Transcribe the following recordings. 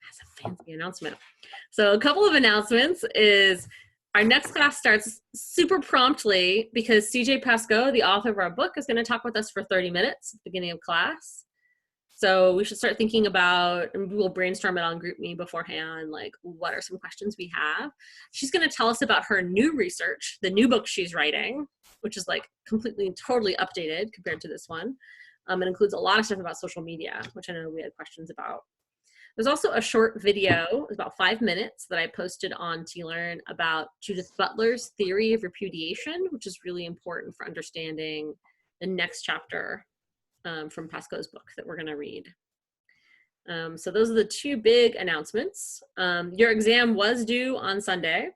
That's a fancy announcement. So a couple of announcements is our next class starts super promptly because CJ Pascoe, the author of our book, is going to talk with us for 30 minutes at the beginning of class. So we should start thinking about, and we'll brainstorm it on GroupMe beforehand, like what are some questions we have. She's going to tell us about her new research, the new book she's writing, which is like completely and totally updated compared to this one. It includes a lot of stuff about social media, which I know we had questions about. There's also a short video, it's about 5 minutes, that I posted on TLearn about Judith Butler's theory of repudiation, which is really important for understanding the next chapter from Pascoe's book that we're going to read. So those are the two big announcements. Your exam was due on Sunday.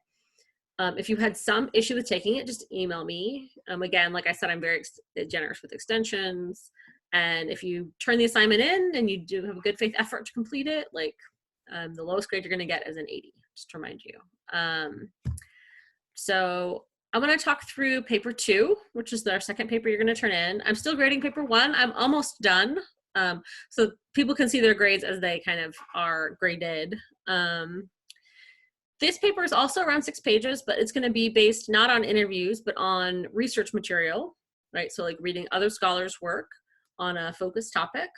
If you had some issue with taking it, just email me. Again, like I said, I'm very generous with extensions. And if you turn the assignment in and you do have a good faith effort to complete it, like the lowest grade you're going to get is an 80, just to remind you. So I'm going to talk through paper 2, which is our second paper you're going to turn in. I'm still grading paper 1. I'm almost done. So people can see their grades as they kind of are graded. This paper is also around 6 pages, but it's going to be based not on interviews, but on research material, right? So like reading other scholars' work on a focused topic.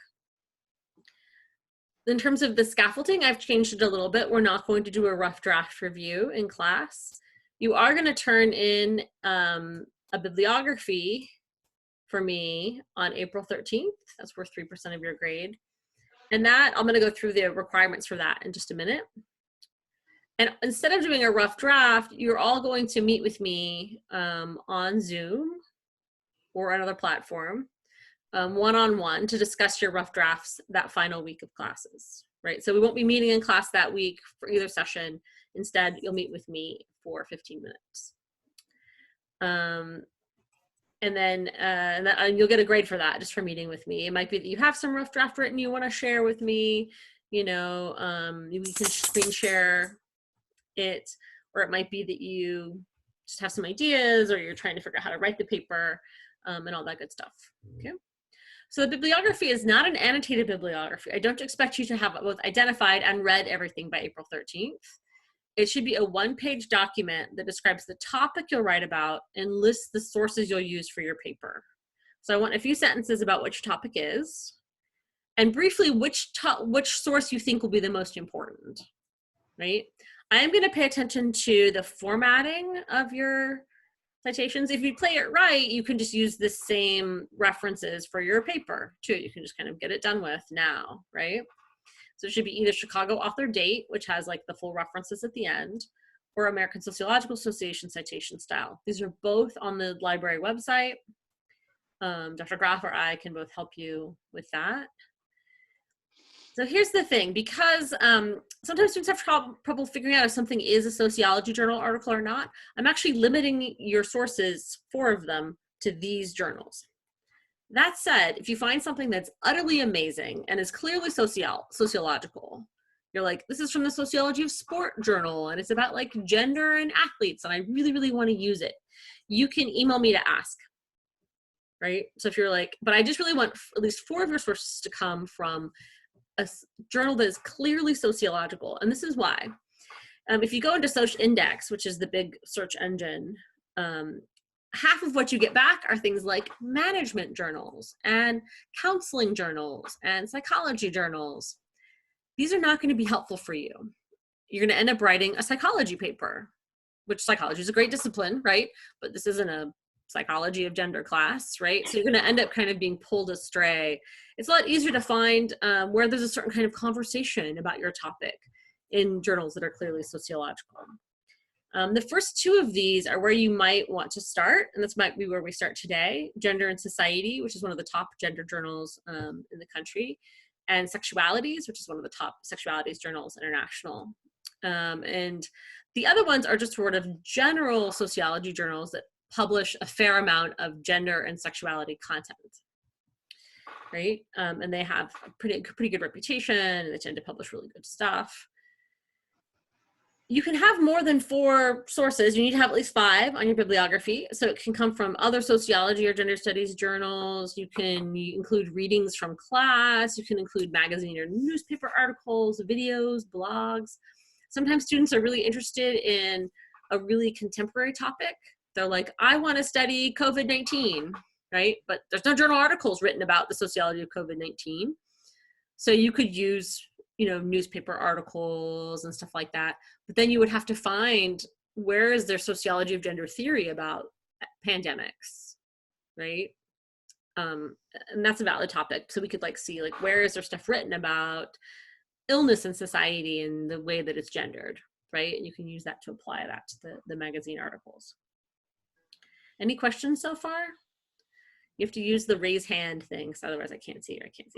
In terms of the scaffolding, I've changed it a little bit. We're not going to do a rough draft review in class. You are going to turn in a bibliography for me on April 13th. That's worth 3% of your grade. And that, I'm going to go through the requirements for that in just a minute. And instead of doing a rough draft, you're all going to meet with me on Zoom or another platform, one-on-one, to discuss your rough drafts that final week of classes, right? So we won't be meeting in class that week for either session. Instead, you'll meet with me for 15 minutes. And then you'll get a grade for that, just for meeting with me. It might be that you have some rough draft written you want to share with me, you know, we can screen share it, or it might be that you just have some ideas, or you're trying to figure out how to write the paper, and all that good stuff, okay? So the bibliography is not an annotated bibliography. I don't expect you to have both identified and read everything by April 13th. It should be a 1-page document that describes the topic you'll write about and lists the sources you'll use for your paper. So I want a few sentences about which topic is, and briefly which source you think will be the most important, right? I am going to pay attention to the formatting of your citations. If you play it right, you can just use the same references for your paper too. You can just kind of get it done with now, right? So it should be either Chicago Author Date, which has like the full references at the end, or American Sociological Association citation style. These are both on the library website. Dr. Graf or I can both help you with that. So here's the thing, because sometimes students have trouble figuring out if something is a sociology journal article or not, I'm actually limiting your sources, 4 of them, to these journals. That said, if you find something that's utterly amazing and is clearly sociological, you're like, this is from the Sociology of Sport journal, and it's about like gender and athletes, and I really, really want to use it, you can email me to ask, right? So if you're like, but I just really want at least 4 of your sources to come from a journal that is clearly sociological. And this is why. If you go into Social Index, which is the big search engine, half of what you get back are things like management journals and counseling journals and psychology journals. These are not going to be helpful for you. You're going to end up writing a psychology paper, which psychology is a great discipline, right? But this isn't a psychology of gender class, right? So you're going to end up kind of being pulled astray. It's a lot easier to find where there's a certain kind of conversation about your topic in journals that are clearly sociological. The first 2 of these are where you might want to start, and this might be where we start today. Gender and Society, which is one of the top gender journals in the country, and Sexualities, which is one of the top sexualities journals international. And the other ones are just sort of general sociology journals that publish a fair amount of gender and sexuality content, right? And they have a pretty good reputation, and they tend to publish really good stuff. You can have more than 4 sources. You need to have at least 5 on your bibliography. So it can come from other sociology or gender studies journals. You can include readings from class. You can include magazine or newspaper articles, videos, blogs. Sometimes students are really interested in a really contemporary topic. They're like, I want to study COVID-19, right? But there's no journal articles written about the sociology of COVID-19. So you could use, newspaper articles and stuff like that. But then you would have to find, where is their sociology of gender theory about pandemics, right? And that's a valid topic. So we could see where is there stuff written about illness in society and the way that it's gendered, right? And you can use that to apply that to the magazine articles. Any questions so far? You have to use the raise hand thing, so otherwise I can't see your hand.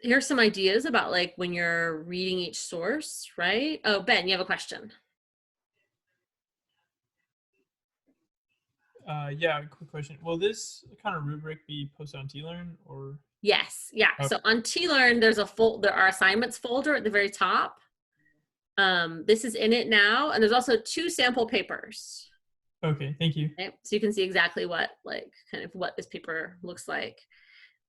Here's some ideas about when you're reading each source, right? Oh, Ben, you have a question. Yeah, quick question. Will this kind of rubric be posted on T-Learn or? Yes, yeah. Okay. So on T-Learn, there are assignments folder at the very top. This is in it now, and there's also 2 sample papers. Okay, thank you. Okay? So you can see exactly what what this paper looks like.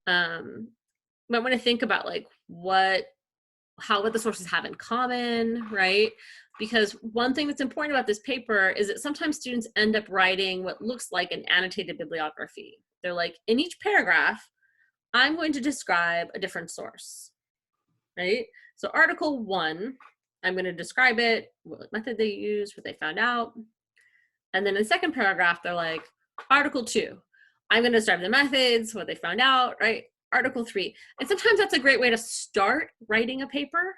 Might want to think about what the sources have in common, right? Because one thing that's important about this paper is that sometimes students end up writing what looks like an annotated bibliography. They're like, in each paragraph, I'm going to describe a different source, right? So article 1, I'm going to describe it, what method they used, what they found out. And then in the second paragraph, they're like, article 2, I'm going to describe the methods, what they found out, right? Article 3. And sometimes that's a great way to start writing a paper,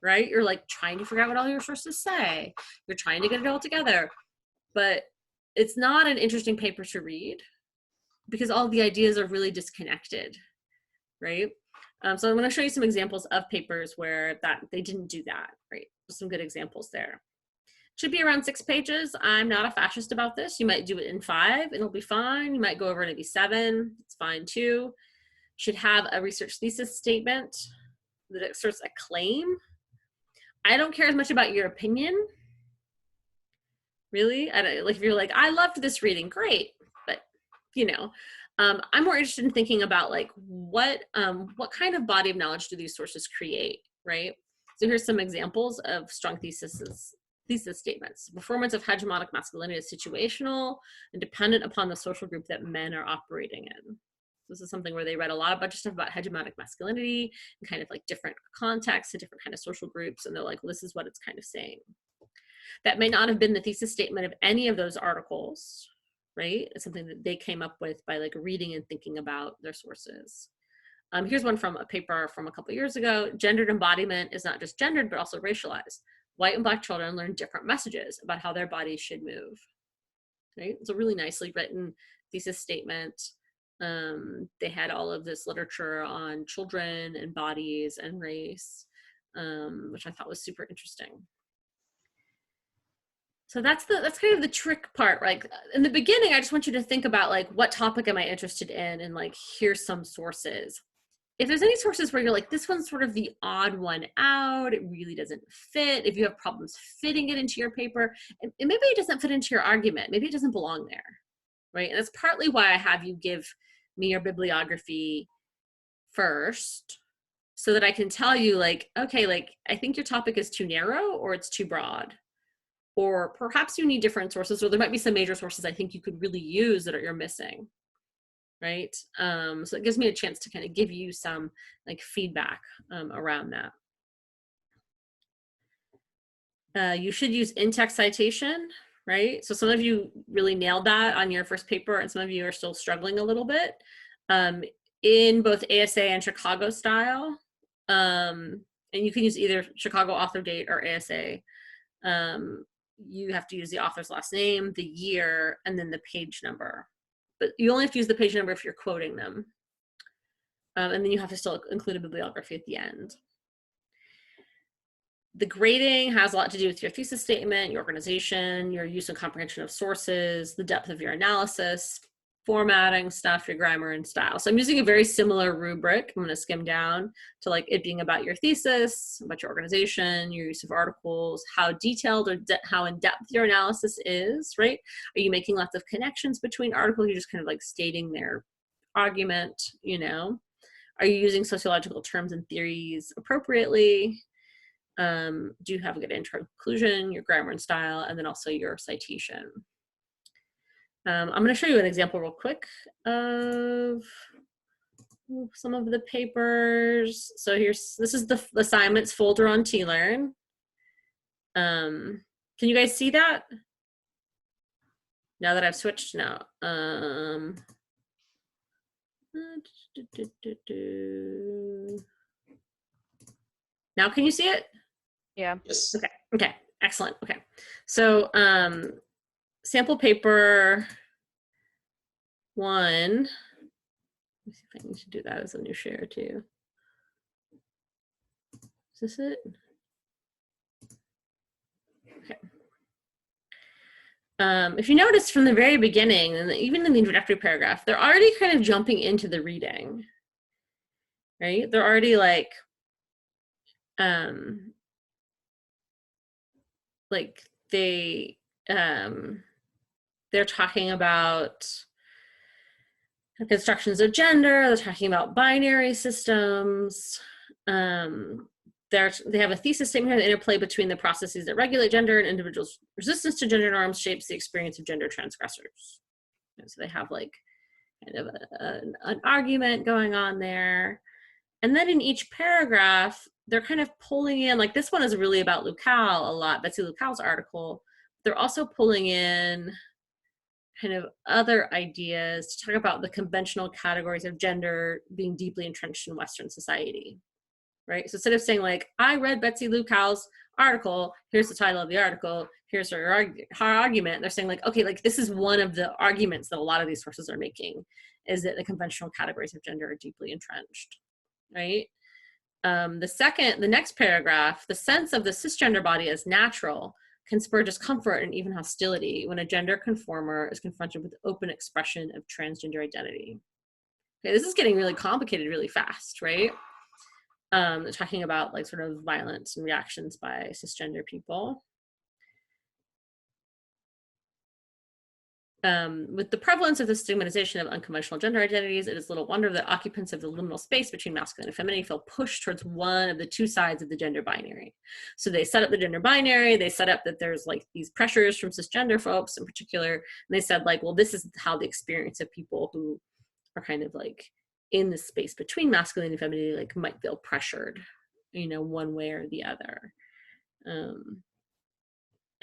right? You're trying to figure out what all your sources say. You're trying to get it all together. But it's not an interesting paper to read because all the ideas are really disconnected, right? So I'm going to show you some examples of papers where they didn't do that, right? Some good examples there. Should be around 6 pages. I'm not a fascist about this. You might do it in 5, it'll be fine. You might go over maybe 7, it's fine too. Should have a research thesis statement that asserts a claim. I don't care as much about your opinion, really. If you're like, I loved this reading, great, but I'm more interested in thinking about what kind of body of knowledge do these sources create, right? So here's some examples of strong thesis statements. Performance of hegemonic masculinity is situational and dependent upon the social group that men are operating in. This is something where they read a bunch of stuff about hegemonic masculinity and kind of different contexts and different kind of social groups. And they're like, well, this is what it's kind of saying. That may not have been the thesis statement of any of those articles, right? It's something that they came up with by reading and thinking about their sources. Here's one from a paper from a couple years ago. Gendered embodiment is not just gendered, but also racialized. White and Black children learn different messages about how their bodies should move, right? It's a really nicely written thesis statement. They had all of this literature on children and bodies and race, which I thought was super interesting. So that's kind of the trick part, right? In the beginning, I just want you to think about what topic am I interested in, and here's some sources. If there's any sources where you're like, this one's sort of the odd one out, it really doesn't fit, if you have problems fitting it into your paper, and maybe it doesn't fit into your argument, maybe it doesn't belong there, right? And that's partly why I have you give me your bibliography first, so that I can tell you okay, I think your topic is too narrow or it's too broad, or perhaps you need different sources, or there might be some major sources I think you could really use that you're missing, right? So it gives me a chance to kind of give you some feedback around that. You should use in-text citation, right? So some of you really nailed that on your first paper, and some of you are still struggling a little bit. In both ASA and Chicago style, and you can use either Chicago author date or ASA. You have to use the author's last name, the year, and then the page number. But you only have to use the page number if you're quoting them. And then you have to still include a bibliography at the end. The grading has a lot to do with your thesis statement, your organization, your use and comprehension of sources, the depth of your analysis. formatting stuff, your grammar and style. So I'm using a very similar rubric. I'm going to skim down to like it being about your thesis, about your organization, your use of articles, how detailed or how in depth your analysis is, right? Are you making lots of connections between articles? You're just kind of like stating their argument, you know? Are you using sociological terms and theories appropriately? Do you have a good intro and conclusion, your grammar and style, and then also your citation? I'm going to show you an example real quick of some of the papers. So this is the assignments folder on TLearn. Can you guys see that? Now that I've switched now. Now can you see it? Yeah. Yes. Okay. Okay. Excellent. Okay. So sample paper 1. Let me see if I need to do that as a new share too. Is this it? Okay. If you notice from the very beginning, and even in the introductory paragraph, they're already kind of jumping into the reading, right? They're already like they're talking about constructions of gender. They're talking about binary systems. They have a thesis statement of the interplay between the processes that regulate gender and individuals' resistance to gender norms shapes the experience of gender transgressors. And so they have like kind of an argument going on there. And then in each paragraph, they're kind of pulling in, like this one is really about Lucal a lot, Betsy Lucal's article. They're also pulling in kind of other ideas to talk about the conventional categories of gender being deeply entrenched in Western society, right? So instead of saying like, I read Betsy Lucal's article, here's the title of the article, here's her argument, they're saying like, okay, like this is one of the arguments that a lot of these sources are making, is that the conventional categories of gender are deeply entrenched, right? The next paragraph, the sense of the cisgender body as natural can spur discomfort and even hostility when a gender conformer is confronted with open expression of transgender identity. Okay, this is getting really complicated really fast, right? They're talking about like sort of violence and reactions by cisgender people. With the prevalence of the stigmatization of unconventional gender identities, it is little wonder that occupants of the liminal space between masculine and femininity feel pushed towards one of the two sides of the gender binary. So they set up the gender binary, they set up that there's like these pressures from cisgender folks in particular, and they said like, well, this is how the experience of people who are kind of like in the space between masculine and femininity like might feel pressured, you know, one way or the other.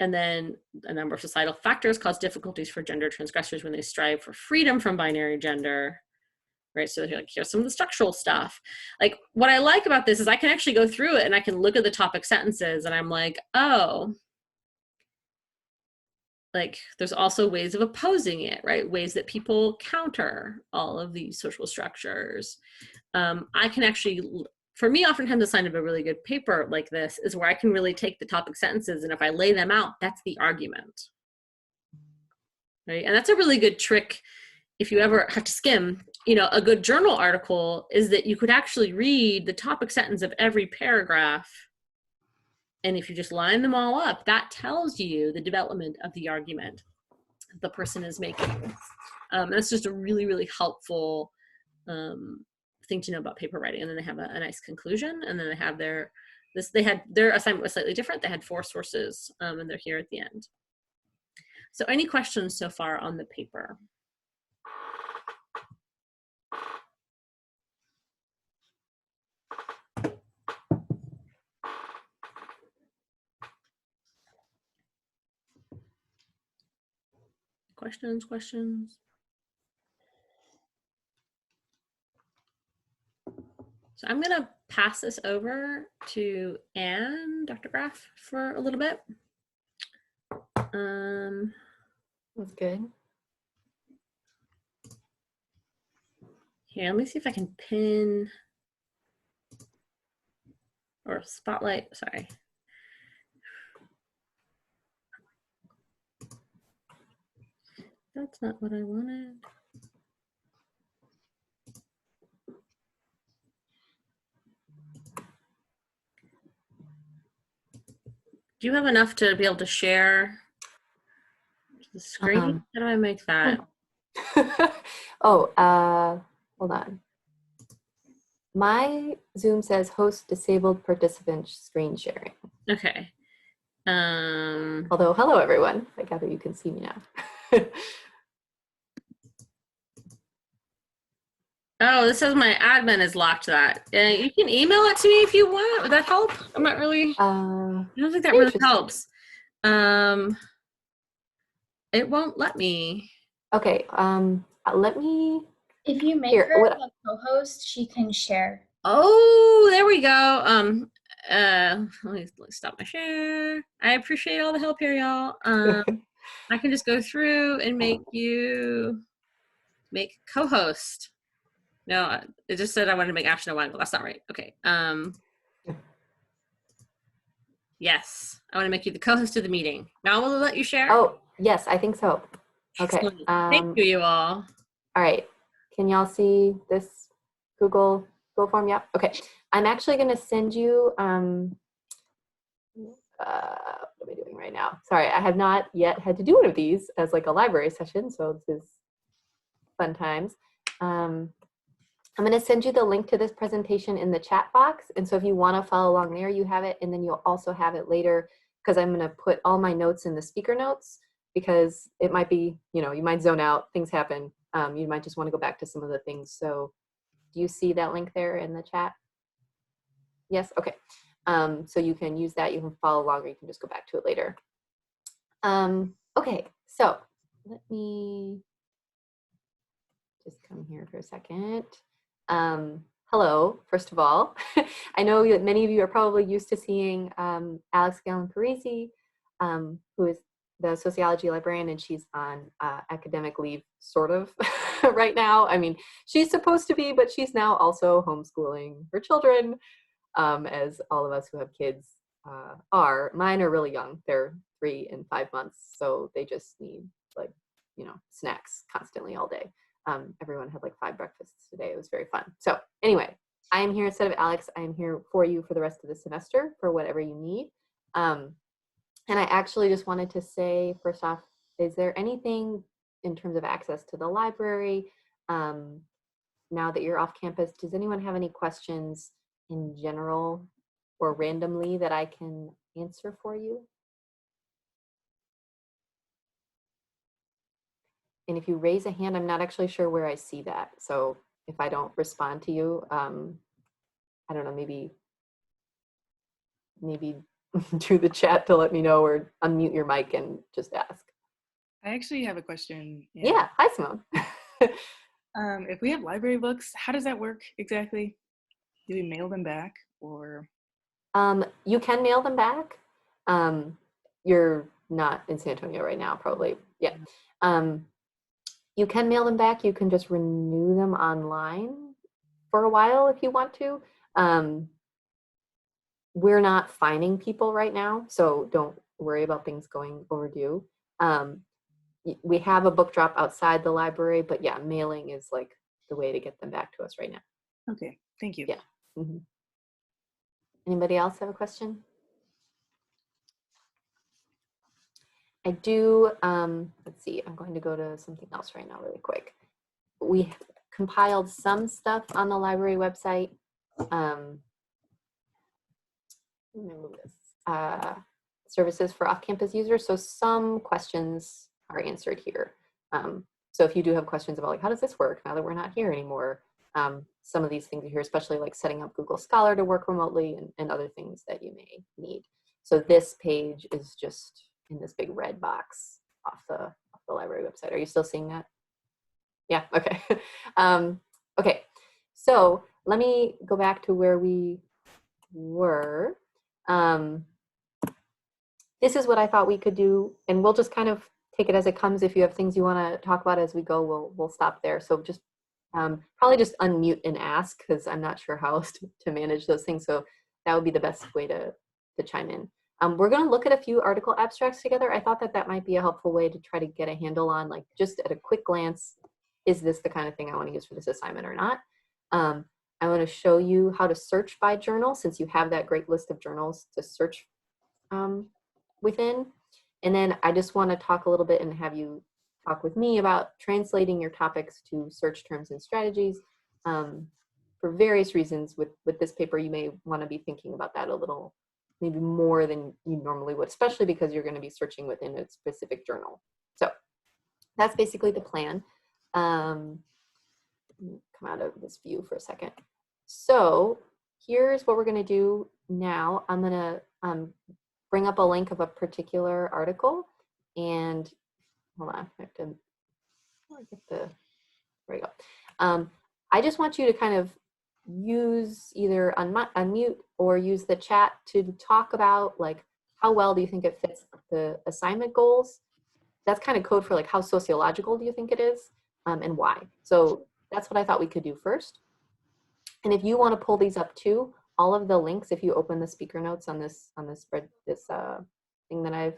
And then a number of societal factors cause difficulties for gender transgressors when they strive for freedom from binary gender, right? So like, here's some of the structural stuff. Like what I like about this is I can actually go through it and I can look at the topic sentences and I'm like, oh, like there's also ways of opposing it, right? Ways that people counter all of these social structures. I can actually, for me, oftentimes the sign of a really good paper like this is where I can really take the topic sentences and if I lay them out, that's the argument, right? And that's a really good trick if you ever have to skim. You know, a good journal article is that you could actually read the topic sentence of every paragraph. And if you just line them all up, that tells you the development of the argument the person is making. That's just a really, really helpful thing to know about paper writing. And then they have a nice conclusion, and then they have their assignment was slightly different. They had 4 sources, and they're here at the end. So any questions so far on the paper? Questions? So I'm going to pass this over to Anne, Dr. Graff, for a little bit. That's good. Here, let me see if I can pin or spotlight, sorry. That's not what I wanted. Do you have enough to be able to share the screen? Um, How do I make that? oh, hold on. My Zoom says host disabled participant screen sharing. Okay. Although, hello everyone. I gather you can see me now. Oh, this says my admin has locked that. You can email it to me if you want. Would that help? I'm not really. I don't think that really Interesting. helps. It won't let me. Okay, let me, If you make Here, her what- a co-host, she can share. Oh, there we go. Let me stop my share. I appreciate all the help here, y'all. I can just go through and make you make co-host. No, it just said I wanted to make Ashton a one. That's not right. Okay. Yes, I want to make you the co-host of the meeting. Now will it let you share? oh, yes, I think so. Okay. Excellent. Thank you all. All right. Can y'all see this Google form? Yep. Okay. I'm actually going to send you, what am I doing right now? Sorry, I have not yet had to do one of these as like a library session, so this is fun times. I'm going to send you the link to this presentation in the chat box. And so if you want to follow along there, you have it. And then you'll also have it later because I'm going to put all my notes in the speaker notes because it might be, you know, you might zone out, things happen. You might just want to go back to some of the things. So do you see that link there in the chat? Yes? Okay. So you can use that. You can follow along or you can just go back to it later. Okay. So let me just come here for a second. Hello, first of all. I know that many of you are probably used to seeing Alex Gallen-Parisi, who is the sociology librarian, and she's on academic leave, sort of, right now. I mean, she's supposed to be, but she's now also homeschooling her children, as all of us who have kids are. Mine are really young. They're 3 and 5 months, so they just need, like, you know, snacks constantly all day. Everyone had like 5 breakfasts today. It was very fun. So anyway, I am here instead of Alex. I am here for you for the rest of the semester for whatever you need. And I actually just wanted to say, first off, is there anything in terms of access to the library now that you're off campus? Does anyone have any questions in general or randomly that I can answer for you? And if you raise a hand, I'm not actually sure where I see that. So if I don't respond to you, I don't know, maybe do the chat to let me know or unmute your mic and just ask. I actually have a question. Yeah, hi Simone. If we have library books, how does that work exactly? Do we mail them back or? You can mail them back. You're not in San Antonio right now, probably. Yeah. You can mail them back. You can just renew them online for a while if you want to. We're not fining people right now, so don't worry about things going overdue. We have a book drop outside the library, but yeah, mailing is like the way to get them back to us right now. Okay, thank you. Yeah. Mm-hmm. Anybody else have a question? I do, let's see, I'm going to go to something else right now really quick. We compiled some stuff on the library website. Let me move this. Services for off-campus users. So some questions are answered here. So if you do have questions about like, how does this work now that we're not here anymore? Some of these things are here, especially like setting up Google Scholar to work remotely and other things that you may need. So this page is just in this big red box off the library website. Are you still seeing that? Yeah, okay. Okay, so let me go back to where we were. This is what I thought we could do, and we'll just kind of take it as it comes. If you have things you want to talk about as we go, we'll stop there. So just probably just unmute and ask, because I'm not sure how else to manage those things. So that would be the best way to chime in. We're going to look at a few article abstracts together. I thought that might be a helpful way to try to get a handle on, like, just at a quick glance, is this the kind of thing I want to use for this assignment or not? I want to show you how to search by journal, since you have that great list of journals to search within. And then I just want to talk a little bit and have you talk with me about translating your topics to search terms and strategies. For various reasons with this paper, you may want to be thinking about that a little, maybe more than you normally would, especially because you're going to be searching within a specific journal. So that's basically the plan. Come out of this view for a second. So here's what we're going to do now. I'm going to bring up a link of a particular article, and hold on, I have to get the, there we go. I just want you to kind of use either unmute or use the chat to talk about like how well do you think it fits the assignment goals. That's kind of code for like how sociological do you think it is, and why. So that's what I thought we could do first. And if you want to pull these up too, all of the links, if you open the speaker notes on this thing that I've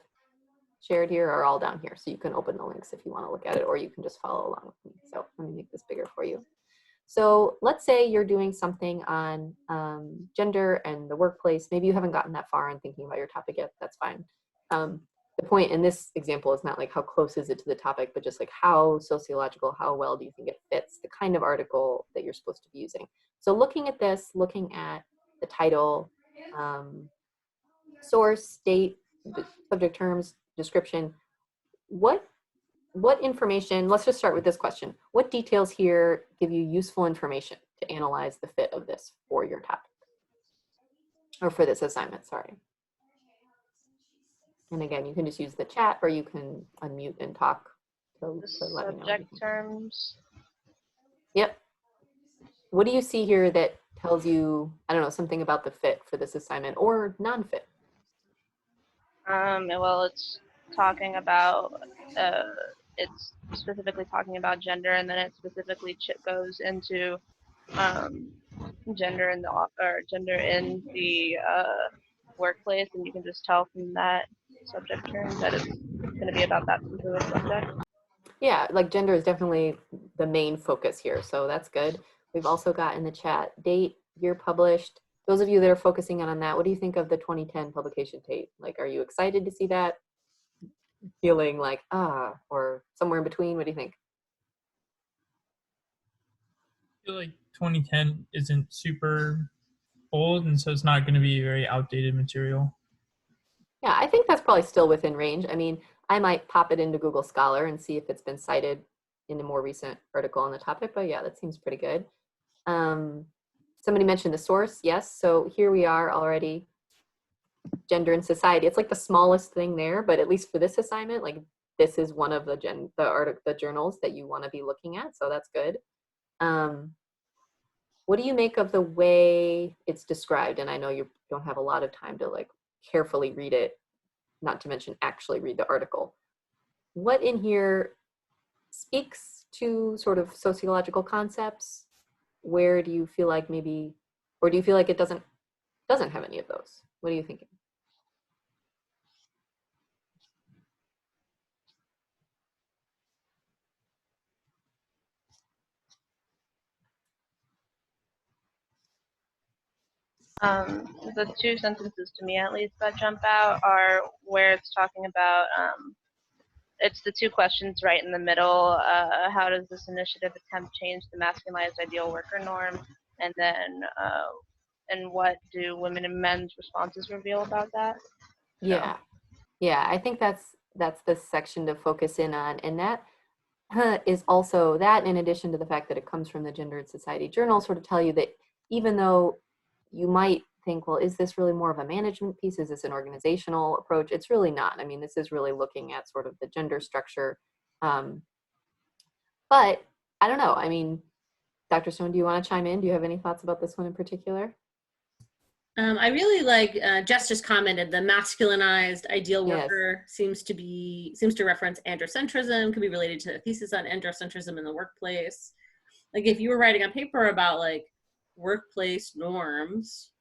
shared here, are all down here. So you can open the links if you want to look at it, or you can just follow along with me. So let me make this bigger for you. So let's say you're doing something on gender and the workplace. Maybe you haven't gotten that far in thinking about your topic yet. That's fine. The point in this example is not like how close is it to the topic, but just like how sociological, how well do you think it fits the kind of article that you're supposed to be using. So looking at this, looking at the title, source, date, subject terms, description, what information, let's just start with this question. What details here give you useful information to analyze the fit of this for your topic? Or for this assignment, sorry. And again, you can just use the chat or you can unmute and talk to let me know. Subject terms. Yep. What do you see here that tells you, I don't know, something about the fit for this assignment or non-fit? Well, it's talking about, it's specifically talking about gender, and then it specifically goes into gender in the workplace, and you can just tell from that subject term that it's going to be about that specific subject. Yeah, like gender is definitely the main focus here, so that's good. We've also got in the chat date, year published. Those of you that are focusing on that, what do you think of the 2010 publication date? Like, are you excited to see that? Feeling like, or somewhere in between? What do you think? I feel like 2010 isn't super old, and so it's not going to be very outdated material. Yeah, I think that's probably still within range. I mean, I might pop it into Google Scholar and see if it's been cited in a more recent article on the topic, but yeah, that seems pretty good. Somebody mentioned the source. Yes, so here we are already. Gender and society. It's like the smallest thing there, but at least for this assignment, like this is one of the journals that you want to be looking at, so that's good. What do you make of the way it's described? And I know you don't have a lot of time to like carefully read it, not to mention actually read the article. What in here speaks to sort of sociological concepts? Where do you feel like maybe, or do you feel like it doesn't have any of those? What are you thinking? The two sentences to me at least that jump out are where it's talking about, it's the two questions right in the middle. How does this initiative attempt change the masculinized ideal worker norm? And then, and what do women and men's responses reveal about that? Yeah, yeah, I think that's the section to focus in on, and that is also that, in addition to the fact that it comes from the Gender and Society Journal, sort of tell you that even though you might think, well, is this really more of a management piece? Is this an organizational approach? It's really not. I mean, this is really looking at sort of the gender structure. But I don't know. I mean, Dr. Stone, do you want to chime in? Do you have any thoughts about this one in particular? I really like, Jess just commented, the masculinized ideal Yes. worker seems to reference androcentrism, could be related to a thesis on androcentrism in the workplace. Like if you were writing a paper about like workplace norms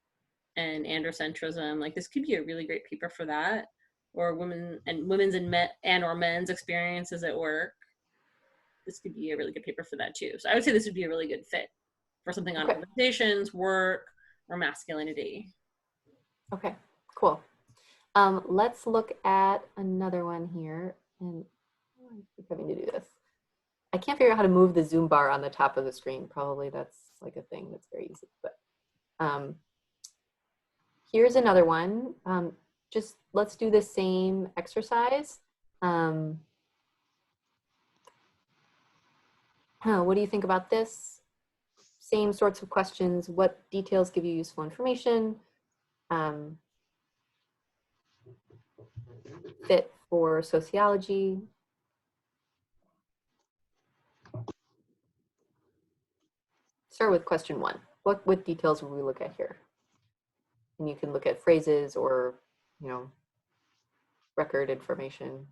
and androcentrism, like this could be a really great paper for that, or women's and or men's experiences at work. This could be a really good paper for that too. So I would say this would be a really good fit for something on organizations, work, or masculinity. Okay, cool. Let's look at another one here. And I keep having to do this. I can't figure out how to move the zoom bar on the top of the screen. Probably that's like a thing that's very easy. But here's another one. Just let's do the same exercise. What do you think about this? Same sorts of questions. What details give you useful information? Fit for sociology. Start with question 1. What details will we look at here? And you can look at phrases or, record information.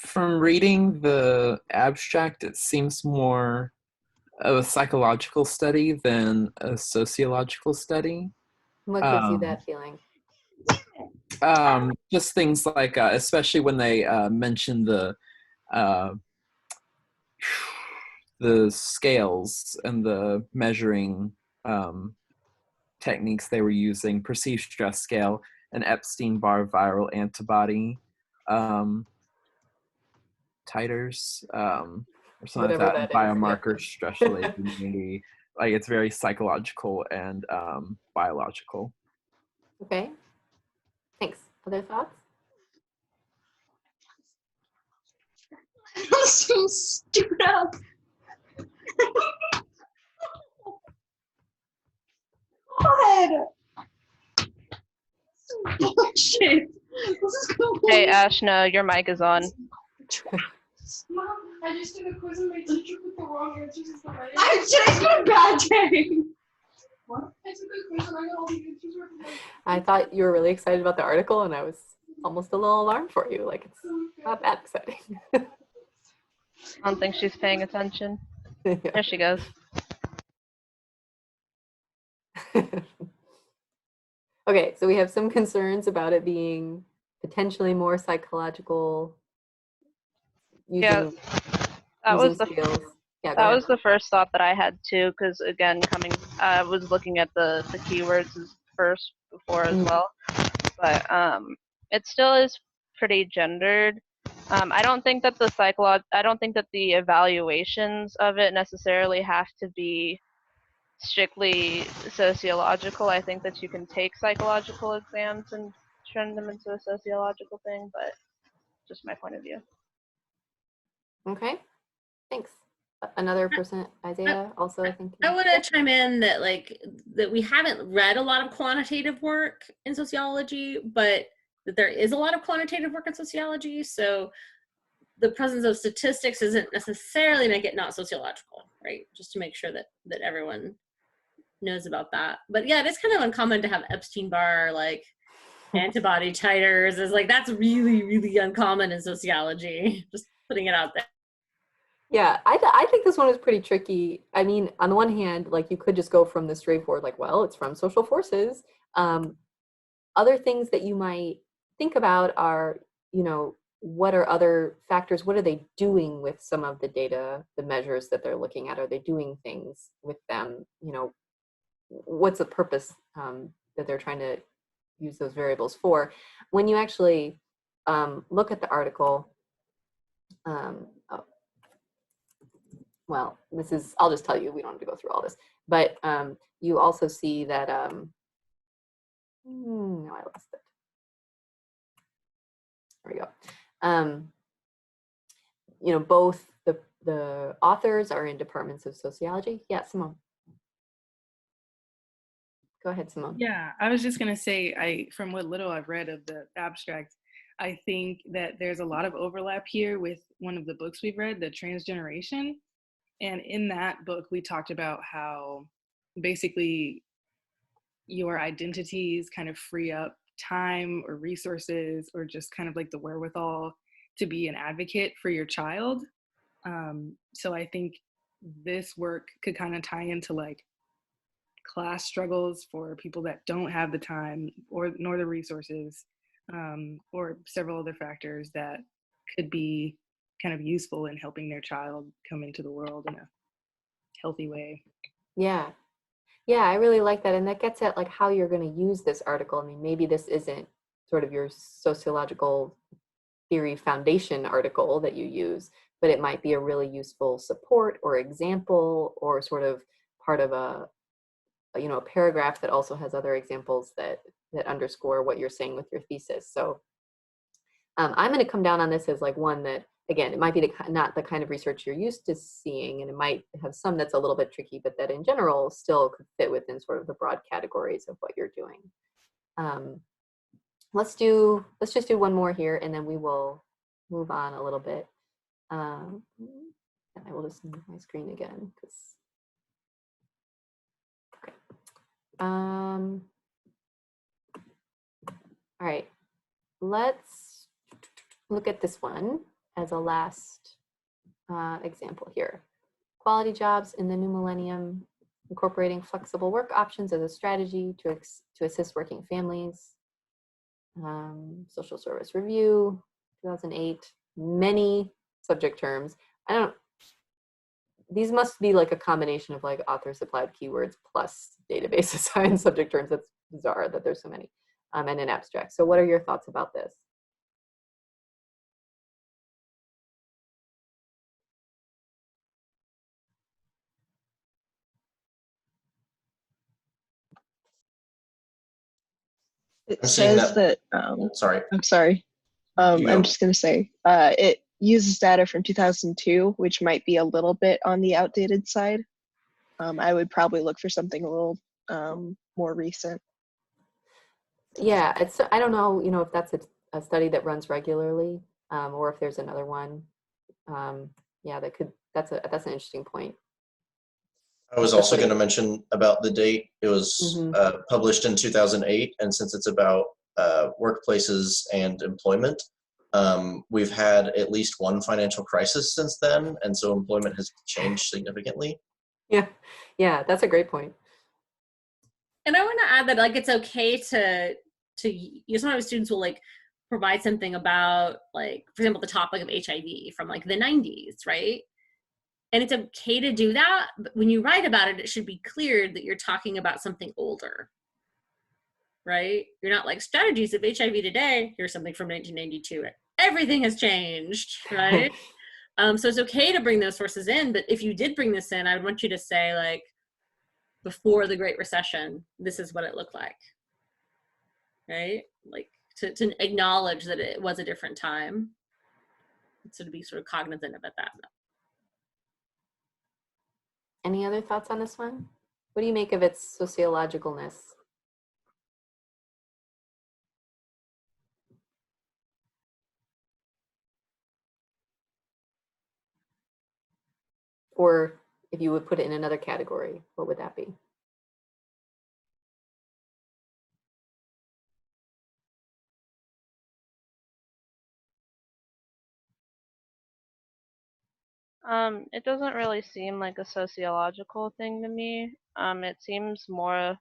From reading the abstract, it seems more of a psychological study than a sociological study. What gives you that feeling? Just things like, especially when they mention the scales and the measuring techniques they were using, perceived stress scale, an Epstein-Barr viral antibody titers, or something Whatever like that, that is, biomarkers, stress-related immunity. Like, it's very psychological and biological. Okay, thanks. Other thoughts? So stupid. God. Bullshit. This is complete. Hey, Ashna, your mic is on. Mom, I just did a quiz and my teacher put the wrong answers as the right answers. Today's been a bad day. What? I took a quiz and I got all the answers right. I thought you were really excited about the article, and I was almost a little alarmed for you. Like, it's not that exciting. I don't think she's paying attention. Yeah. There she goes. Okay, so we have some concerns about it being potentially more psychological. Yeah, that was the skills. Yeah, that was the first thought that I had too, because again, I was looking at the keywords first before as well, but it still is pretty gendered. I don't think that the evaluations of it necessarily have to be strictly sociological. I think that you can take psychological exams and turn them into a sociological thing, but just my point of view. Okay, thanks. Another person, Isaiah, also I think. I want to chime in that that we haven't read a lot of quantitative work in sociology, but that there is a lot of quantitative work in sociology. So the presence of statistics isn't necessarily make it not sociological, right? Just to make sure that everyone knows about that. But yeah, it is kind of uncommon to have Epstein-Barr antibody titers. Is that's really, really uncommon in sociology. Just putting it out there. Yeah, I think this one is pretty tricky. I mean, on the one hand, you could just go from the straightforward, well, it's from social forces. Other things that you might think about are, what are other factors? What are they doing with some of the data, the measures that they're looking at? Are they doing things with them? What's the purpose that they're trying to use those variables for? When you actually look at the article, well, I'll just tell you, we don't have to go through all this, but you also see that, no, I lost it. There we go. Both the authors are in departments of sociology. Yeah, Simone. Go ahead, Simone. Yeah, I was just going to say, from what little I've read of the abstract, I think that there's a lot of overlap here with one of the books we've read, The Transgeneration. And in that book, we talked about how basically your identities kind of free up time or resources or just kind of the wherewithal to be an advocate for your child. So I think this work could kind of tie into like class struggles for people that don't have the time or nor the resources, or several other factors that could be kind of useful in helping their child come into the world in a healthy way. Yeah. Yeah, I really like that. And that gets at like how you're going to use this article. I mean, maybe this isn't sort of your sociological theory foundation article that you use, but it might be a really useful support or example or sort of part of a paragraph that also has other examples that underscore what you're saying with your thesis. So I'm going to come down on this as like one that, again, it might be not the kind of research you're used to seeing, and it might have some that's a little bit tricky, but that in general still could fit within sort of the broad categories of what you're doing. Let's just do one more here, and then we will move on a little bit. And I will just move my screen again because. All right, let's look at this one as a last example here. Quality jobs in the new millennium, incorporating flexible work options as a strategy to assist working families. Social service review, 2008, many subject terms. These must be like a combination of like author supplied keywords plus database assigned subject terms. That's bizarre that there's so many, and an abstract. So what are your thoughts about this? It I'm seeing says that, Sorry. I'm sorry. You go. I'm just going to say, it uses data from 2002, which might be a little bit on the outdated side. I would probably look for something a little more recent. Yeah, I don't know, if that's a study that runs regularly, or if there's another one. Yeah, that's an interesting point. I was also going to mention about the date. It was published in 2008, and since it's about workplaces and employment, we've had at least one financial crisis since then, and so employment has changed significantly. Yeah, that's a great point. And I want to add that like it's okay to sometimes students will like provide something about like, for example, the topic of HIV from like the 90s, right? And it's okay to do that, but when you write about it, it should be clear that you're talking about something older, right? You're not like strategies of HIV today. Here's something from 1992. Everything has changed, right? So it's okay to bring those sources in, but if you did bring this in, I would want you to say like, before the Great Recession, this is what it looked like, right? Like to acknowledge that it was a different time. So to be sort of cognizant about that. Any other thoughts on this one? What do you make of its sociologicalness? Or if you would put it in another category, what would that be? It doesn't really seem like a sociological thing to me. It seems more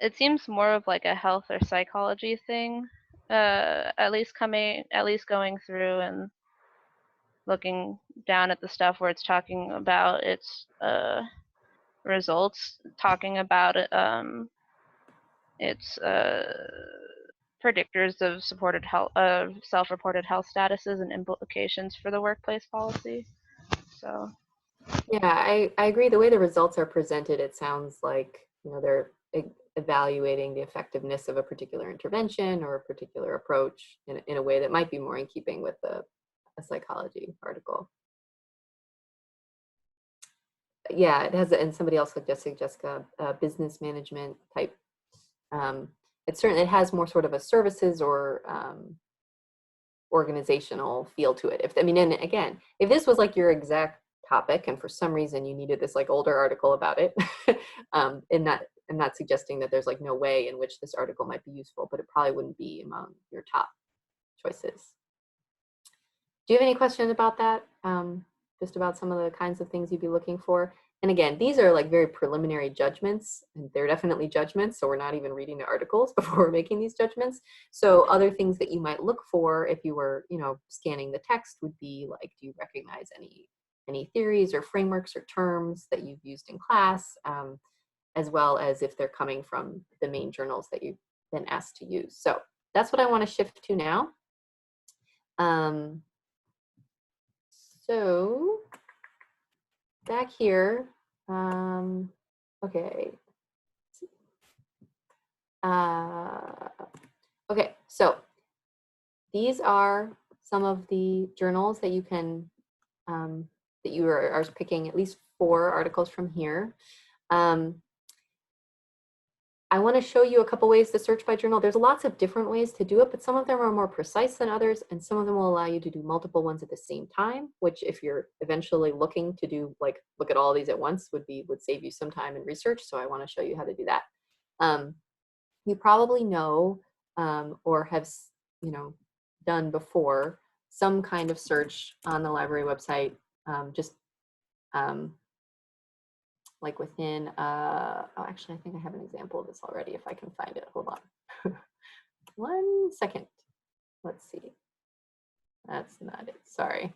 it seems more of like a health or psychology thing. At least going through and looking down at the stuff where it's talking about its results, talking about it, its predictors of supported health, self-reported health statuses and implications for the workplace policy. So. Yeah, I agree. The way the results are presented, it sounds like they're evaluating the effectiveness of a particular intervention or a particular approach in a way that might be more in keeping with a psychology article. Yeah, it has, and somebody else suggested, Jessica, business management type. It has more sort of a services or organizational feel to it. And again, if this was like your exact topic, and for some reason you needed this like older article about it, in that I'm not suggesting that there's like no way in which this article might be useful, but it probably wouldn't be among your top choices. Do you have any questions about that? Just about some of the kinds of things you'd be looking for? And again, these are like very preliminary judgments, and they're definitely judgments, so we're not even reading the articles before we're making these judgments. So other things that you might look for if you were, you know, scanning the text would be like, do you recognize any theories or frameworks or terms that you've used in class, as well as if they're coming from the main journals that you've been asked to use. So that's what I want to shift to now. So back here, okay. Okay, so these are some of the journals that you can, that you are picking at least 4 articles from here. I want to show you a couple ways to search by journal. There's lots of different ways to do it, but some of them are more precise than others, and some of them will allow you to do multiple ones at the same time, which if you're eventually looking to do, like, look at all these at once would save you some time in research. So I want to show you how to do that. You probably know, or have, you know, done before some kind of search on the library website, just like within, oh, actually, I think I have an example of this already if I can find it. Hold on. 1 second. Let's see. That's not it. Sorry.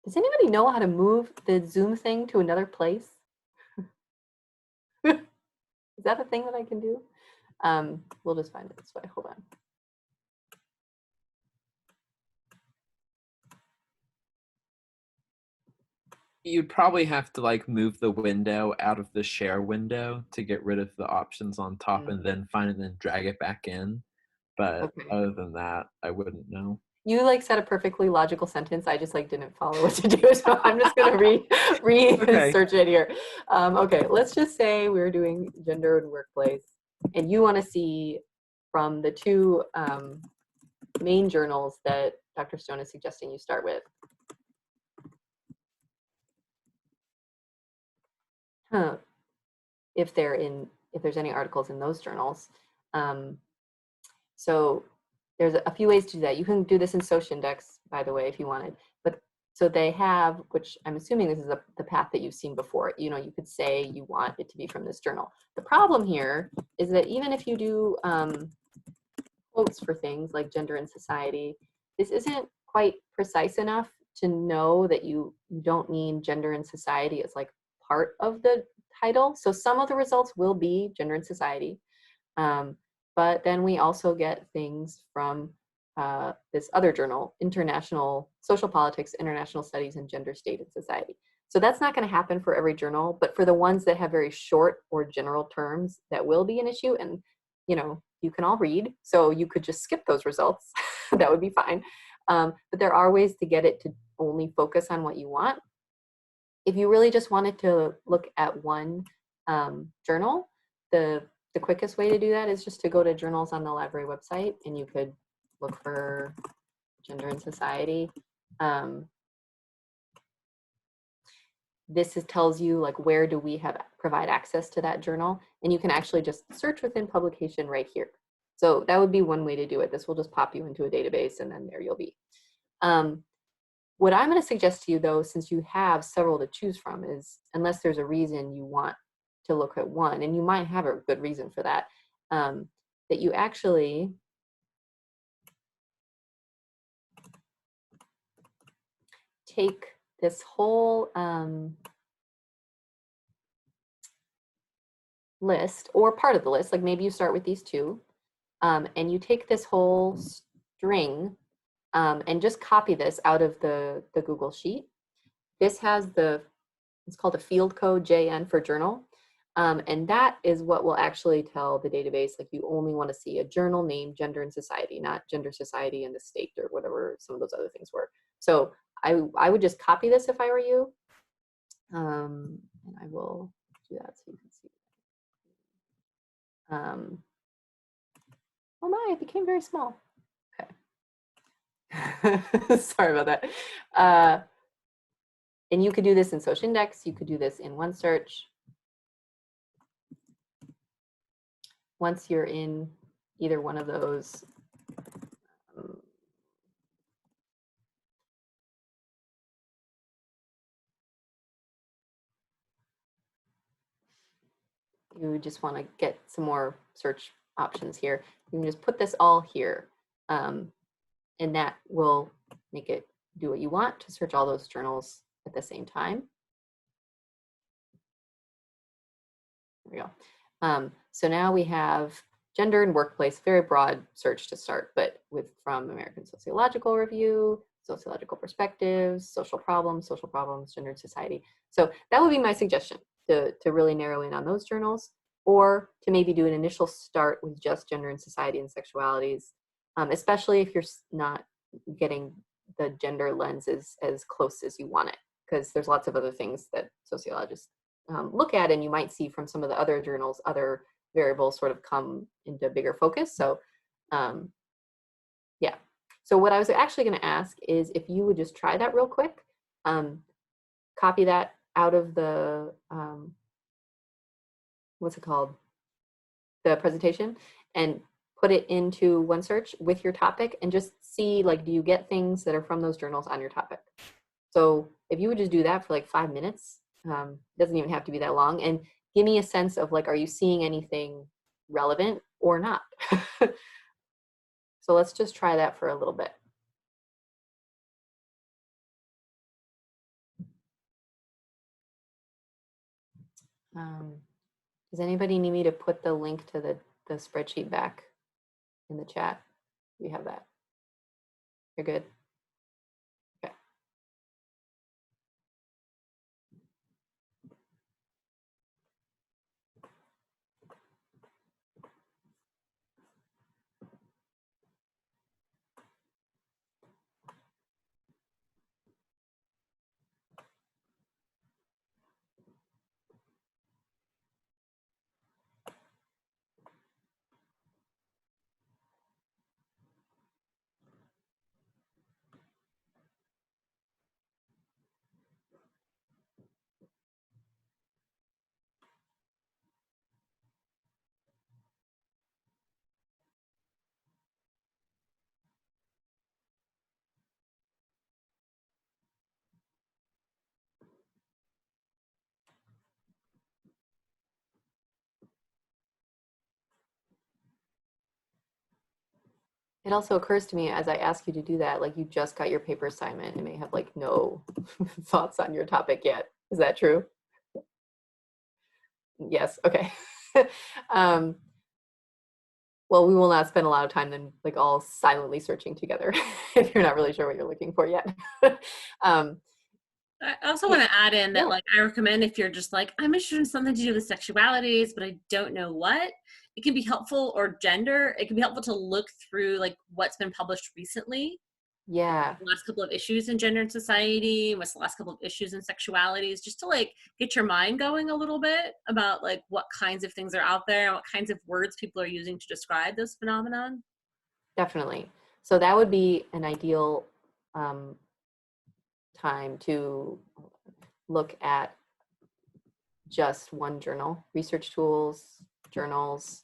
Does anybody know how to move the Zoom thing to another place? Is that a thing that I can do? We'll just find it this way. Hold on. You'd probably have to like move the window out of the share window to get rid of the options on top, and then find it and drag it back in. But other than that, I wouldn't know. You like said a perfectly logical sentence. I just like didn't follow what to do, so I'm just gonna search it here. Okay, let's just say we're doing gender and workplace, and you want to see from the 2 main journals that Dr. Stone is suggesting you start with. If there's any articles in those journals. So there's a few ways to do that. You can do this in Sociindex, by the way, if you wanted. But so they have, which I'm assuming this is the path that you've seen before. You know, you could say you want it to be from this journal. The problem here is that even if you do quotes for things like gender and society, this isn't quite precise enough to know that you don't mean gender and society as like part of the title. So some of the results will be gender and society. But then we also get things from this other journal, International Social Politics, International Studies, and Gender, State, and Society. So that's not going to happen for every journal, but for the ones that have very short or general terms, that will be an issue. And, you know, you can all read, so you could just skip those results. That would be fine. But there are ways to get it to only focus on what you want. If you really just wanted to look at one journal, the quickest way to do that is just to go to journals on the library website, and you could look for gender and society. This tells you like where do we provide access to that journal, and you can actually just search within publication right here. So that would be one way to do it. This will just pop you into a database, and then there you'll be. What I'm going to suggest to you, though, since you have several to choose from, is unless there's a reason you want to look at one, and you might have a good reason for that, that you actually take this whole list, or part of the list, like maybe you start with these 2, and you take this whole string and just copy this out of the Google Sheet. This has it's called a field code JN for journal. And that is what will actually tell the database, like you only want to see a journal named Gender and Society, not Gender, Society, and the State, or whatever some of those other things were. So I would just copy this if I were you. And I will do that so you can see. Oh my, it became very small. Okay. Sorry about that. And you could do this in Social Index. You could do this in OneSearch. Once you're in either one of those, you just want to get some more search options here. You can just put this all here, and that will make it do what you want to search all those journals at the same time. There we go. So now we have gender and workplace, very broad search to start, but from American Sociological Review, sociological perspectives, social problems, gender and society. So that would be my suggestion, to really narrow in on those journals, or to maybe do an initial start with just gender and society and sexualities, especially if you're not getting the gender lens as close as you want it, because there's lots of other things that sociologists look at, and you might see from some of the other journals, other variables sort of come into bigger focus. So yeah. So what I was actually going to ask is if you would just try that real quick, copy that out of the, what's it called? The presentation, and put it into OneSearch with your topic, and just see, like, do you get things that are from those journals on your topic? So if you would just do that for like 5 minutes, doesn't even have to be that long, and give me a sense of, like, are you seeing anything relevant or not? So let's just try that for a little bit. Does anybody need me to put the link to the spreadsheet back in the chat? We have that. You're good. Okay. It also occurs to me as I ask you to do that, like, you just got your paper assignment and may have like no thoughts on your topic yet. Is that true? Yes, okay. Well, we will not spend a lot of time then, like, all silently searching together if you're not really sure what you're looking for yet. I also want to add in that, like, I recommend if you're just like, I'm interested in something to do with sexualities, but I don't know what, it can be helpful, or gender, it can be helpful to look through, like, what's been published recently. Yeah. The last couple of issues in gender and society, what's the last couple of issues in sexualities, just to, like, get your mind going a little bit about, like, what kinds of things are out there and what kinds of words people are using to describe this phenomenon. Definitely. So that would be an ideal time to look at just one journal, research tools, journals.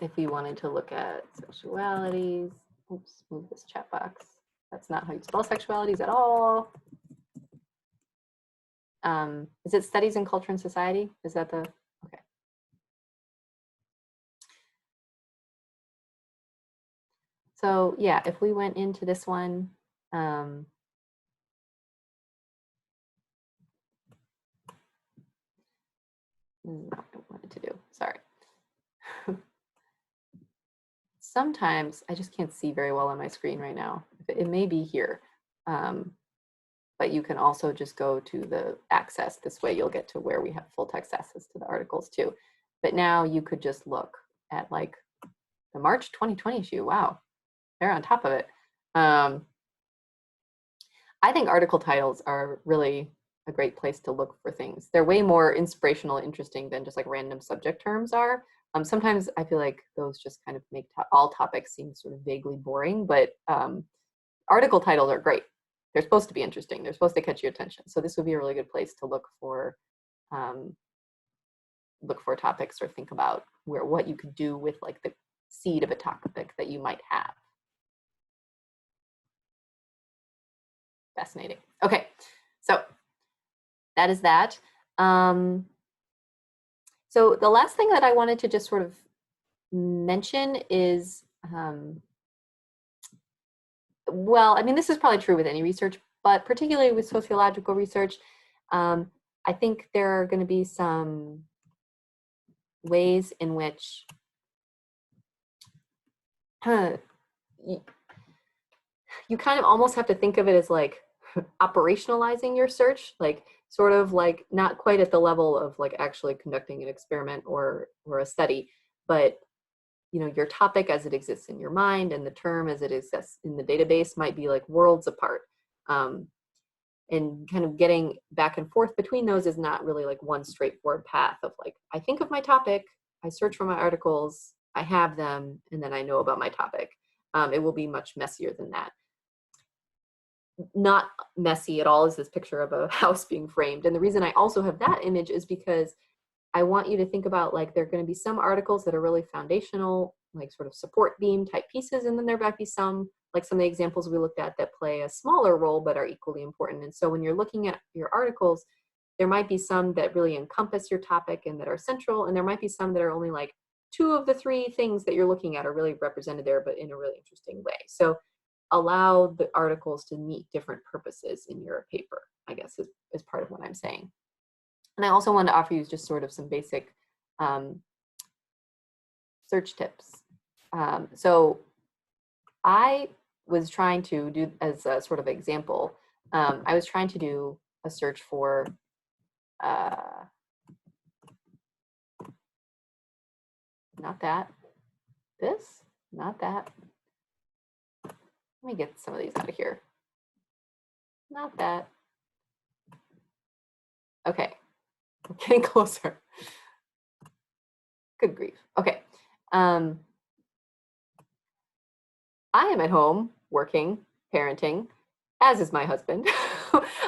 If we wanted to look at sexualities, oops, move this chat box. That's not how you spell sexualities at all. Is it Studies in Culture and Society? Is that the, okay. So yeah, if we went into this one, I wanted to do, sorry. Sometimes I just can't see very well on my screen right now. It may be here, but you can also just go to the access. This way you'll get to where we have full text access to the articles too. But now you could just look at, like, the March 2020 issue. Wow, they're on top of it. I think article titles are really a great place to look for things. They're way more inspirational and interesting than just like random subject terms are. Sometimes I feel like those just kind of make all topics seem sort of vaguely boring, but article titles are great. They're supposed to be interesting. They're supposed to catch your attention. So this would be a really good place to look for topics or think about what you could do with like the seed of a topic that you might have. Fascinating. Okay, so that is that. So the last thing that I wanted to just sort of mention is, well, I mean, this is probably true with any research, but particularly with sociological research, I think there are going to be some ways in which you kind of almost have to think of it as like operationalizing your search, like sort of like not quite at the level of like actually conducting an experiment or a study, but you know, your topic as it exists in your mind and the term as it exists in the database might be like worlds apart. And kind of getting back and forth between those is not really like one straightforward path of like, I think of my topic, I search for my articles, I have them, and then I know about my topic. It will be much messier than that. Not messy at all is this picture of a house being framed. And the reason I also have that image is because I want you to think about like, there are going to be some articles that are really foundational, like sort of support beam type pieces. And then there might be some, like some of the examples we looked at that play a smaller role, but are equally important. And so when you're looking at your articles, there might be some that really encompass your topic and that are central. And there might be some that are only like 2 of the 3 things that you're looking at are really represented there, but in a really interesting way. So allow the articles to meet different purposes in your paper, I guess is part of what I'm saying. And I also wanted to offer you just sort of some basic search tips. So I was trying to do, as a sort of example, I was trying to do a search for not that, this, not that. Let me get some of these out of here. Not that. Okay, I'm getting closer. Good grief. Okay. I am at home working, parenting, as is my husband.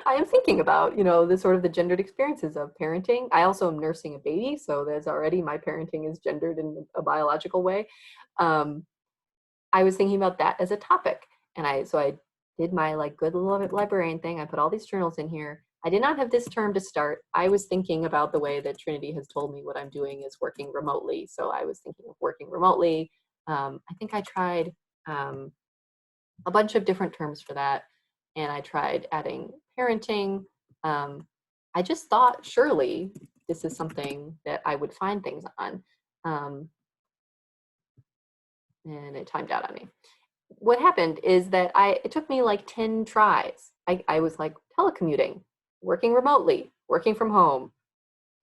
I am thinking about, you know, the sort of the gendered experiences of parenting. I also am nursing a baby, so there's already my parenting is gendered in a biological way. I was thinking about that as a topic. And I did my like good little librarian thing. I put all these journals in here. I did not have this term to start. I was thinking about the way that Trinity has told me what I'm doing is working remotely. So I was thinking of working remotely. I think I tried a bunch of different terms for that. And I tried adding parenting. I just thought surely this is something that I would find things on. And it timed out on me. What happened is that it took me like 10 tries. I was like telecommuting, working remotely, working from home,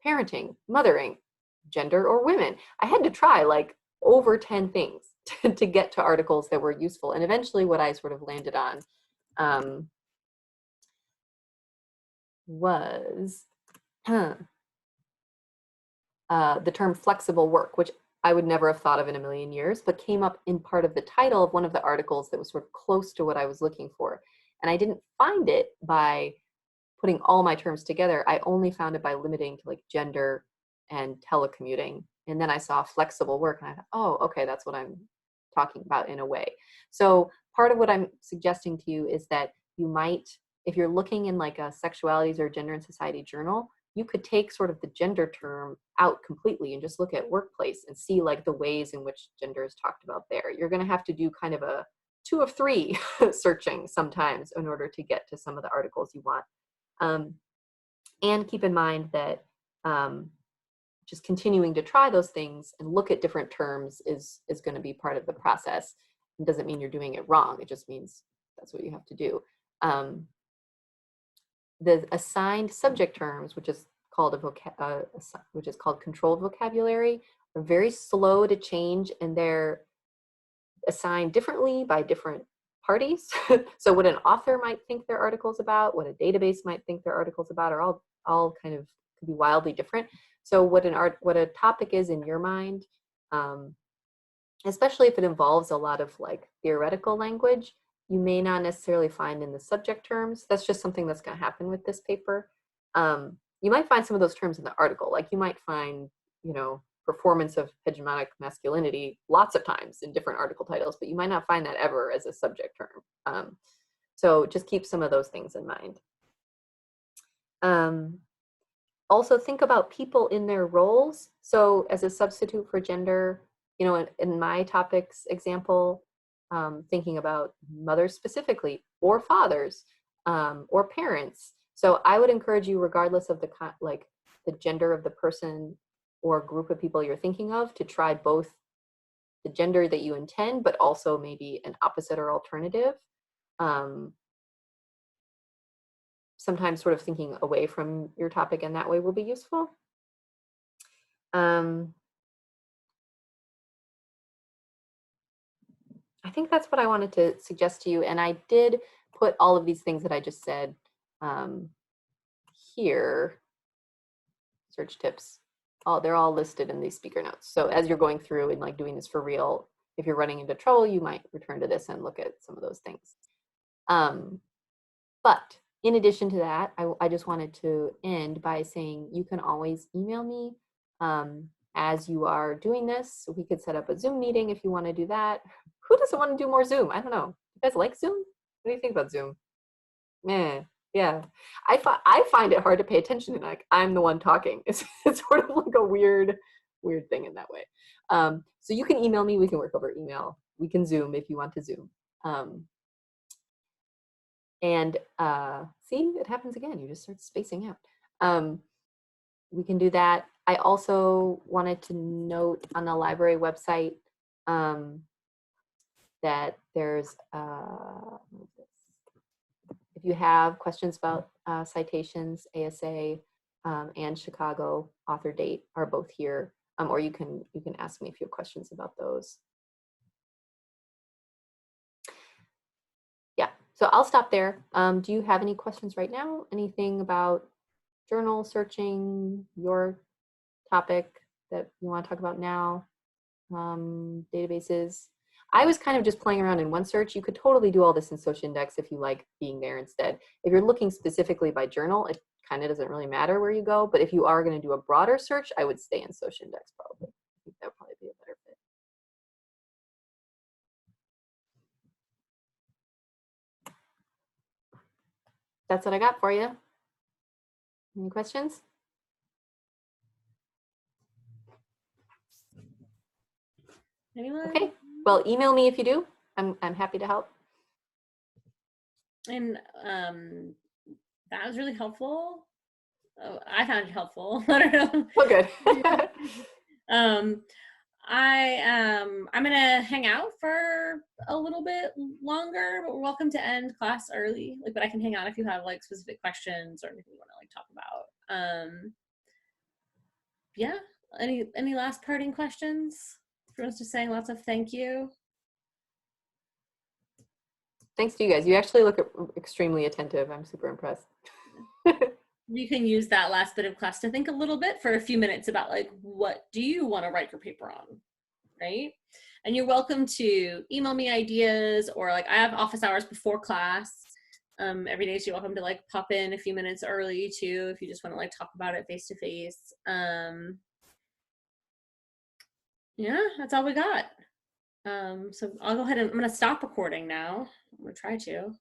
parenting, mothering, gender or women. I had to try like over 10 things to get to articles that were useful. And eventually what I sort of landed on was the term flexible work, which I would never have thought of in a million years, but came up in part of the title of one of the articles that was sort of close to what I was looking for. And I didn't find it by putting all my terms together. I only found it by limiting to like gender and telecommuting. And then I saw flexible work and I thought, oh, okay, that's what I'm talking about in a way. So part of what I'm suggesting to you is that you might, if you're looking in like a sexualities or gender and society journal, you could take sort of the gender term out completely and just look at workplace and see like the ways in which gender is talked about there. You're going to have to do kind of a 2 of 3 searching sometimes in order to get to some of the articles you want. And keep in mind that just continuing to try those things and look at different terms is going to be part of the process. It doesn't mean you're doing it wrong. It just means that's what you have to do. The assigned subject terms, which is called controlled vocabulary, are very slow to change, and they're assigned differently by different parties. So what an author might think their articles about, what a database might think their articles about, are all kind of could be wildly different. So what a topic is in your mind Especially if it involves a lot of like theoretical language, you may not necessarily find in the subject terms. That's just something that's going to happen with this paper. You might find some of those terms in the article. Like you might find, you know, performance of hegemonic masculinity lots of times in different article titles, but you might not find that ever as a subject term. So just keep some of those things in mind. Also think about people in their roles. So as a substitute for gender, you know, in my topics example, thinking about mothers specifically, or fathers, or parents. So I would encourage you, regardless of the gender of the person or group of people you're thinking of, to try both the gender that you intend, but also maybe an opposite or alternative. Sometimes sort of thinking away from your topic in that way will be useful. I think that's what I wanted to suggest to you. And I did put all of these things that I just said here, search tips. They're all listed in these speaker notes. So as you're going through and like doing this for real, if you're running into trouble, you might return to this and look at some of those things. But in addition to that, I just wanted to end by saying you can always email me as you are doing this. We could set up a Zoom meeting if you want to do that. Who doesn't want to do more Zoom? I don't know. You guys like Zoom? What do you think about Zoom? Yeah. I find it hard to pay attention and like I'm the one talking. It's sort of like a weird thing in that way. So you can email me. We can work over email. We can Zoom if you want to Zoom. See, it happens again. You just start spacing out. We can do that. I also wanted to note on the library website that there's, if you have questions about citations, ASA and Chicago author date are both here, or you can ask me if you have questions about those. Yeah, so I'll stop there. Do you have any questions right now? Anything about journal searching, your topic that you want to talk about now? Databases. I was kind of just playing around in OneSearch. You could totally do all this in Sociindex if you like being there instead. If you're looking specifically by journal, it kind of doesn't really matter where you go. But if you are going to do a broader search, I would stay in Sociindex probably. I think that would probably be a better fit. That's what I got for you. Any questions? Anyone? Okay. Well, email me if you do. I'm happy to help. And that was really helpful. Oh, I found it helpful. I don't know. Oh, good. I'm gonna hang out for a little bit longer, but we're welcome to end class early. But I can hang out if you have like specific questions or anything you want to like talk about. Yeah. Any last parting questions? Everyone's just saying lots of thank you. Thanks to you guys. You actually look extremely attentive. I'm super impressed. You can use that last bit of class to think a little bit for a few minutes about like, what do you want to write your paper on, right? And you're welcome to email me ideas, or like I have office hours before class every day, so you're welcome to like pop in a few minutes early too if you just want to like talk about it face to face. Yeah, that's all we got. So I'll go ahead and I'm going to stop recording now. I'm going to try to.